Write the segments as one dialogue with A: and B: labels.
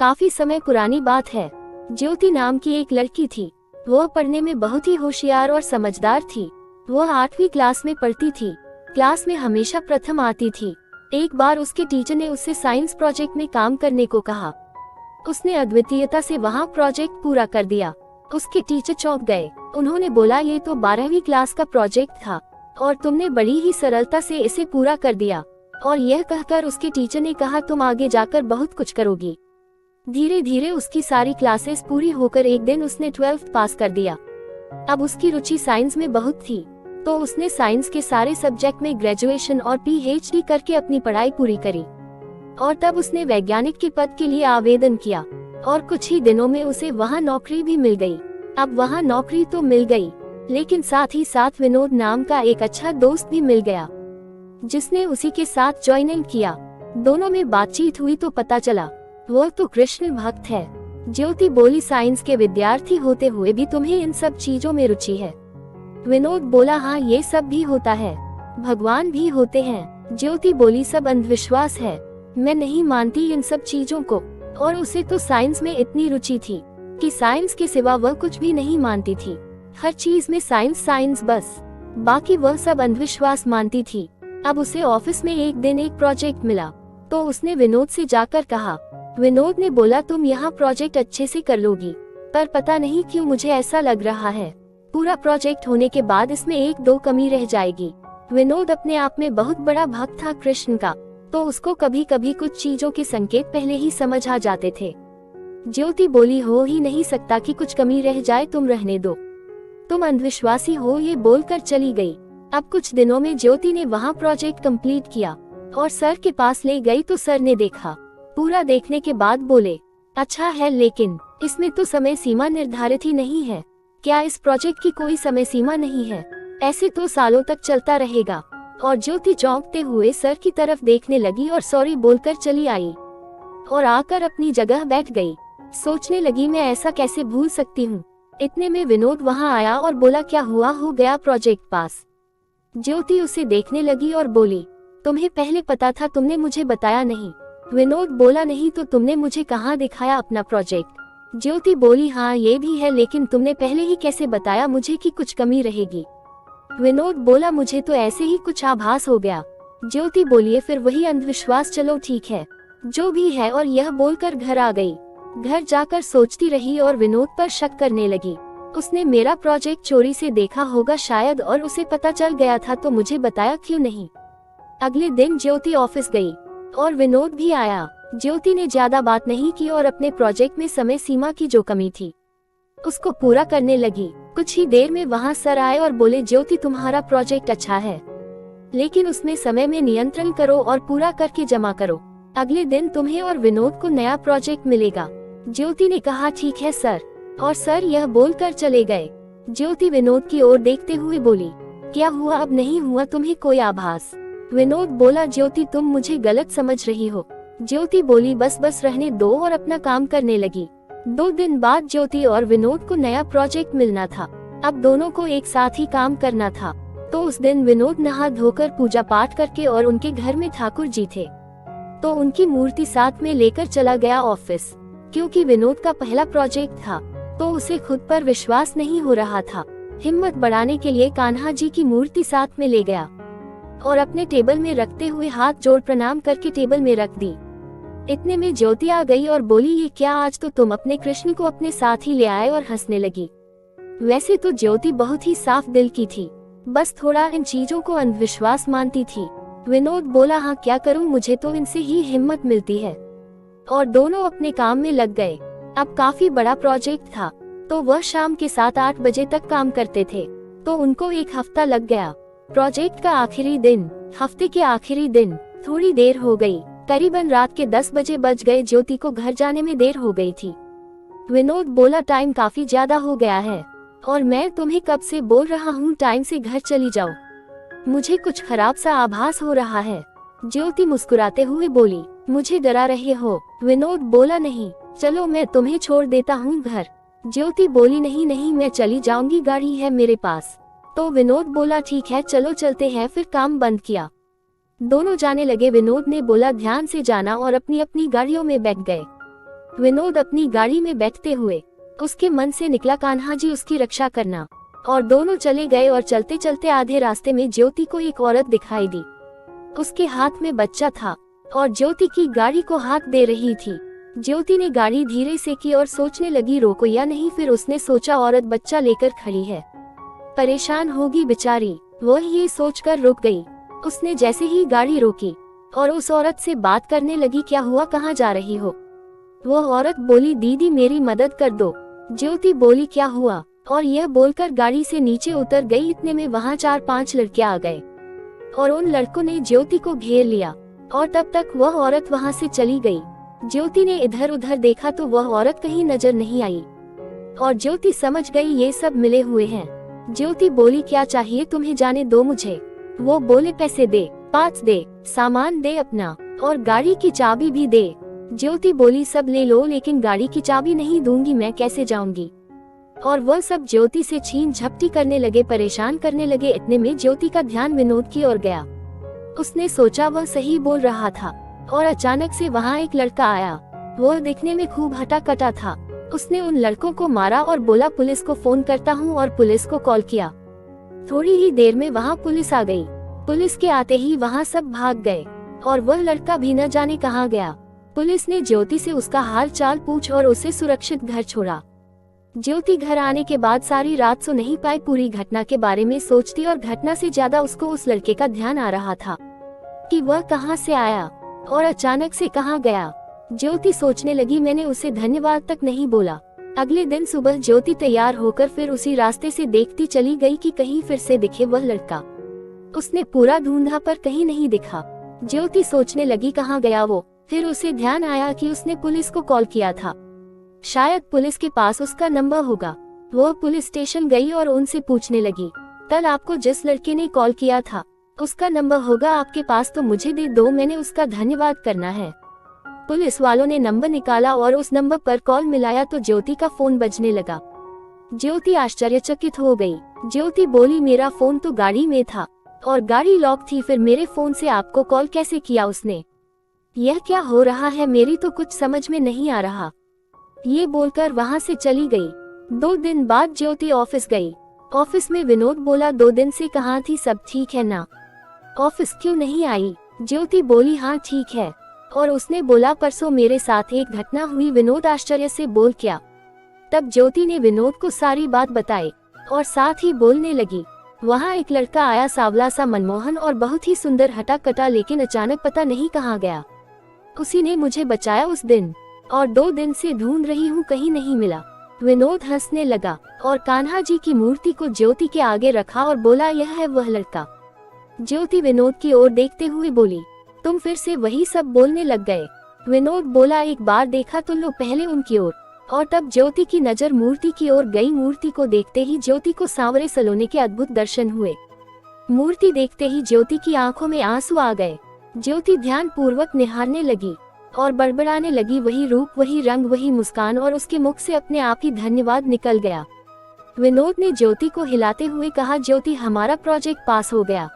A: काफी समय पुरानी बात है। ज्योति नाम की एक लड़की थी। वह पढ़ने में बहुत ही होशियार और समझदार थी। वह 8वीं क्लास में पढ़ती थी। क्लास में हमेशा प्रथम आती थी। एक बार उसके टीचर ने उससे साइंस प्रोजेक्ट में काम करने को कहा। उसने अद्वितीयता से वहाँ प्रोजेक्ट पूरा कर दिया। उसके टीचर चौंक गए। उन्होंने बोला, ये तो 12वीं क्लास का प्रोजेक्ट था और तुमने बड़ी ही सरलता से इसे पूरा कर दिया। और यह कहकर उसके टीचर ने कहा, तुम आगे जाकर बहुत कुछ करोगी। धीरे धीरे उसकी सारी क्लासेस पूरी होकर एक दिन उसने 12th पास कर दिया। अब उसकी रुचि साइंस में बहुत थी, तो उसने साइंस के सारे सब्जेक्ट में ग्रेजुएशन और PhD करके अपनी पढ़ाई पूरी करी। और तब उसने वैज्ञानिक के पद के लिए आवेदन किया और कुछ ही दिनों में उसे वहाँ नौकरी भी मिल गई। अब वहाँ नौकरी तो मिल गई, लेकिन साथ ही साथ विनोद नाम का एक अच्छा दोस्त भी मिल गया, जिसने उसी के साथ ज्वाइनिंग किया। दोनों में बातचीत हुई तो पता चला वह तो कृष्ण भक्त है। ज्योति बोली, साइंस के विद्यार्थी होते हुए भी तुम्हें इन सब चीजों में रुचि है। विनोद बोला, हाँ ये सब भी होता है, भगवान भी होते हैं। ज्योति बोली, सब अंधविश्वास है, मैं नहीं मानती इन सब चीजों को। और उसे तो साइंस में इतनी रुचि थी कि साइंस के सिवा वह कुछ भी नहीं मानती थी। हर चीज में साइंस साइंस बस, बाकी वह सब अंधविश्वास मानती थी। अब उसे ऑफिस में एक दिन एक प्रोजेक्ट मिला, तो उसने विनोद से जाकर कहा। विनोद ने बोला, तुम यहाँ प्रोजेक्ट अच्छे से कर लोगी, पर पता नहीं क्यों मुझे ऐसा लग रहा है पूरा प्रोजेक्ट होने के बाद इसमें 1-2 कमी रह जाएगी। विनोद अपने आप में बहुत बड़ा भक्त था कृष्ण का, तो उसको कभी कभी कुछ चीजों के संकेत पहले ही समझ आ जाते थे। ज्योति बोली, हो ही नहीं सकता कि कुछ कमी रह जाए, तुम रहने दो, तुम अंधविश्वासी हो, ये बोलकर चली गई। अब कुछ दिनों में ज्योति ने वहाँ प्रोजेक्ट कंप्लीट किया और सर के पास ले गई तो सर ने देखा। पूरा देखने के बाद बोले, अच्छा है, लेकिन इसमें तो समय सीमा निर्धारित ही नहीं है। क्या इस प्रोजेक्ट की कोई समय सीमा नहीं है? ऐसे तो सालों तक चलता रहेगा। और ज्योति चौंकते हुए सर की तरफ देखने लगी और सॉरी बोलकर चली आई और आकर अपनी जगह बैठ गई। सोचने लगी, मैं ऐसा कैसे भूल सकती हूँ। इतने में विनोद वहाँ आया और बोला, क्या हुआ, हो गया प्रोजेक्ट पास? ज्योति उसे देखने लगी और बोली, तुम्हें पहले पता था, तुमने मुझे बताया नहीं। विनोद बोला, नहीं तो तुमने मुझे कहाँ दिखाया अपना प्रोजेक्ट? ज्योति बोली, हाँ ये भी है, लेकिन तुमने पहले ही कैसे बताया मुझे कि कुछ कमी रहेगी? विनोद बोला, मुझे तो ऐसे ही कुछ आभास हो गया। ज्योति बोली, फिर वही अंधविश्वास, चलो ठीक है, जो भी है। और यह बोलकर घर आ गई। घर जाकर सोचती रही और विनोद पर शक करने लगी। उसने मेरा प्रोजेक्ट चोरी से देखा होगा शायद, और उसे पता चल गया था तो मुझे बताया क्यों नहीं। अगले दिन ज्योति ऑफिस गई और विनोद भी आया। ज्योति ने ज्यादा बात नहीं की और अपने प्रोजेक्ट में समय सीमा की जो कमी थी उसको पूरा करने लगी। कुछ ही देर में वहाँ सर आए और बोले, ज्योति तुम्हारा प्रोजेक्ट अच्छा है, लेकिन उसमें समय में नियंत्रण करो और पूरा करके जमा करो। अगले दिन तुम्हें और विनोद को नया प्रोजेक्ट मिलेगा। ज्योति ने कहा, ठीक है सर। और सर यह बोलकर चले गए। ज्योति विनोद की ओर देखते हुए बोली, क्या हुआ, अब नहीं हुआ तुम्हें कोई आभास? विनोद बोला, ज्योति तुम मुझे गलत समझ रही हो। ज्योति बोली, बस बस रहने दो, और अपना काम करने लगी। 2 दिन बाद ज्योति और विनोद को नया प्रोजेक्ट मिलना था। अब दोनों को एक साथ ही काम करना था। तो उस दिन विनोद नहा धोकर पूजा पाठ करके, और उनके घर में ठाकुर जी थे तो उनकी मूर्ति साथ में लेकर चला गया ऑफिस। क्योंकि विनोद का पहला प्रोजेक्ट था तो उसे खुद पर विश्वास नहीं हो रहा था। हिम्मत बढ़ाने के लिए कान्हा जी की मूर्ति साथ में ले गया और अपने टेबल में रखते हुए हाथ जोड़ प्रणाम करके टेबल में रख दी। इतने में ज्योति आ गई और बोली, ये क्या, आज तो तुम अपने कृष्ण को अपने साथ ही ले आए? और हंसने लगी। वैसे तो ज्योति बहुत ही साफ दिल की थी, बस थोड़ा इन चीजों को अंधविश्वास मानती थी। विनोद बोला, हाँ क्या करूं, मुझे तो इनसे ही हिम्मत मिलती है। और दोनों अपने काम में लग गए। अब काफी बड़ा प्रोजेक्ट था तो वह शाम के 7-8 बजे तक काम करते थे, तो उनको 1 हफ्ता लग गया। प्रोजेक्ट का आखिरी दिन, हफ्ते के आखिरी दिन, थोड़ी देर हो गई, करीबन रात के 10 बजे बज गए। ज्योति को घर जाने में देर हो गई थी। विनोद बोला, टाइम काफी ज्यादा हो गया है और मैं तुम्हें कब से बोल रहा हूँ टाइम से घर चली जाओ, मुझे कुछ खराब सा आभास हो रहा है। ज्योति मुस्कुराते हुए बोली, मुझे डरा रहे हो? विनोद बोला, नहीं, चलो मैं तुम्हें छोड़ देता हूँ घर। ज्योति बोली, नहीं नहीं मैं चली जाऊंगी, गाड़ी है मेरे पास। तो विनोद बोला, ठीक है चलो चलते हैं। फिर काम बंद किया, दोनों जाने लगे। विनोद ने बोला, ध्यान से जाना, और अपनी अपनी गाड़ियों में बैठ गए। विनोद अपनी गाड़ी में बैठते हुए, उसके मन से निकला कान्हा जी उसकी रक्षा करना, और दोनों चले गए। और चलते चलते आधे रास्ते में ज्योति को एक औरत दिखाई दी। उसके हाथ में बच्चा था और ज्योति की गाड़ी को हाथ दे रही थी। ज्योति ने गाड़ी धीरे से की और सोचने लगी रोको या नहीं। फिर उसने सोचा औरत बच्चा लेकर खड़ी है, परेशान होगी बेचारी। वह ये सोचकर रुक गई। उसने जैसे ही गाड़ी रोकी और उस औरत से बात करने लगी, क्या हुआ, कहाँ जा रही हो? वो औरत बोली, दीदी मेरी मदद कर दो। ज्योति बोली, क्या हुआ? और यह बोलकर गाड़ी से नीचे उतर गई। इतने में वहाँ 4-5 लड़के आ गए और उन लड़कों ने ज्योति को घेर लिया और तब तक वह औरत वहाँ से चली गई। ज्योति ने इधर उधर देखा तो वह औरत कहीं नजर नहीं आई और ज्योति समझ गई ये सब मिले हुए हैं। ज्योति बोली, क्या चाहिए तुम्हें, जाने दो मुझे। वो बोले, पैसे दे, 5 दे, सामान दे अपना, और गाड़ी की चाबी भी दे। ज्योति बोली, सब ले लो लेकिन गाड़ी की चाबी नहीं दूंगी, मैं कैसे जाऊंगी? और वह सब ज्योति से छीन झपटी करने लगे, परेशान करने लगे। इतने में ज्योति का ध्यान विनोद की ओर गया। उसने सोचा वह सही बोल रहा था और अचानक से वहाँ एक लड़का आया। वह दिखने में खूब हटा कटा था। उसने उन लड़कों को मारा और बोला, पुलिस को फोन करता हूँ, और पुलिस को कॉल किया। थोड़ी ही देर में वहाँ पुलिस आ गई। पुलिस के आते ही वहाँ सब भाग गए और वह लड़का भी न जाने कहाँ गया। पुलिस ने ज्योति से उसका हाल चाल पूछ और उसे सुरक्षित घर छोड़ा। ज्योति घर आने के बाद सारी रात सो नहीं पाई। पूरी घटना के बारे में सोचती और घटना से ज्यादा उसको उस लड़के का ध्यान आ रहा था कि वह कहाँ से आया और अचानक से कहाँ गया। ज्योति सोचने लगी, मैंने उसे धन्यवाद तक नहीं बोला। अगले दिन सुबह ज्योति तैयार होकर फिर उसी रास्ते से देखती चली गई कि कहीं फिर से दिखे वह लड़का। उसने पूरा ढूंढा पर कहीं नहीं दिखा। ज्योति सोचने लगी कहाँ गया वो। फिर उसे ध्यान आया कि उसने पुलिस को कॉल किया था, शायद पुलिस के पास उसका नंबर होगा। वो पुलिस स्टेशन गई और उनसे पूछने लगी, कल आपको जिस लड़के ने कॉल किया था उसका नंबर होगा आपके पास तो मुझे दे दो, मैंने उसका धन्यवाद करना है। पुलिस वालों ने नंबर निकाला और उस नंबर पर कॉल मिलाया तो ज्योति का फोन बजने लगा। ज्योति आश्चर्यचकित हो गई। ज्योति बोली, मेरा फोन तो गाड़ी में था और गाड़ी लॉक थी, फिर मेरे फोन से आपको कॉल कैसे किया उसने? यह क्या हो रहा है, मेरी तो कुछ समझ में नहीं आ रहा। ये बोलकर वहाँ से चली गई। 2 दिन बाद ज्योति ऑफिस गई। ऑफिस में विनोद बोला, 2 दिन से कहाँ थी, सब ठीक है ना? ऑफिस क्यों नहीं आई? ज्योति बोली, हाँ ठीक है। और उसने बोला, परसों मेरे साथ एक घटना हुई। विनोद आश्चर्य से बोल, क्या? तब ज्योति ने विनोद को सारी बात बताई और साथ ही बोलने लगी, वहाँ एक लड़का आया, सांवला सा, मनमोहन और बहुत ही सुंदर, हटा कटा, लेकिन अचानक पता नहीं कहाँ गया। उसी ने मुझे बचाया उस दिन और 2 दिन से ढूंढ रही हूँ, कहीं नहीं मिला। विनोद हंसने लगा और कान्हा जी की मूर्ति को ज्योति के आगे रखा और बोला, यह है वह लड़का। ज्योति विनोद की ओर देखते हुए बोली, तुम फिर से वही सब बोलने लग गए। विनोद बोला, एक बार देखा तो लो पहले उनकी ओर। और तब ज्योति की नजर मूर्ति की ओर गई। मूर्ति को देखते ही ज्योति को सांवरे सलोने के अद्भुत दर्शन हुए। मूर्ति देखते ही ज्योति की आंखों में आंसू आ गए। ज्योति ध्यान पूर्वक निहारने लगी और बड़बड़ाने लगी, वही रूप, वही रंग, वही मुस्कान, और उसके मुख से अपने आप ही धन्यवाद निकल गया। विनोद ने ज्योति को हिलाते हुए कहा, ज्योति हमारा प्रोजेक्ट पास हो गया।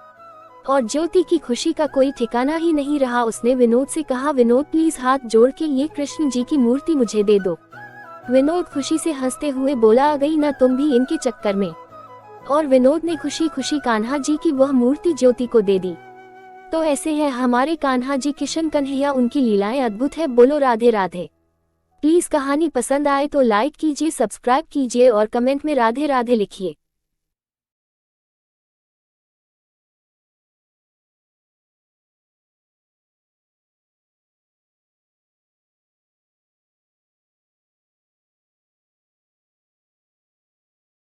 A: और ज्योति की खुशी का कोई ठिकाना ही नहीं रहा। उसने विनोद से कहा, विनोद प्लीज हाथ जोड़ के ये कृष्ण जी की मूर्ति मुझे दे दो। विनोद खुशी से हंसते हुए बोला, आ गई ना तुम भी इनके चक्कर में। और विनोद ने खुशी खुशी कान्हा जी की वह मूर्ति ज्योति को दे दी। तो ऐसे है हमारे कान्हा जी, किशन कन्हैया, उनकी लीलाएं अद्भुत है। बोलो राधे राधे। प्लीज कहानी पसंद आए तो लाइक कीजिए, सब्सक्राइब कीजिए और कमेंट में राधे राधे लिखिए।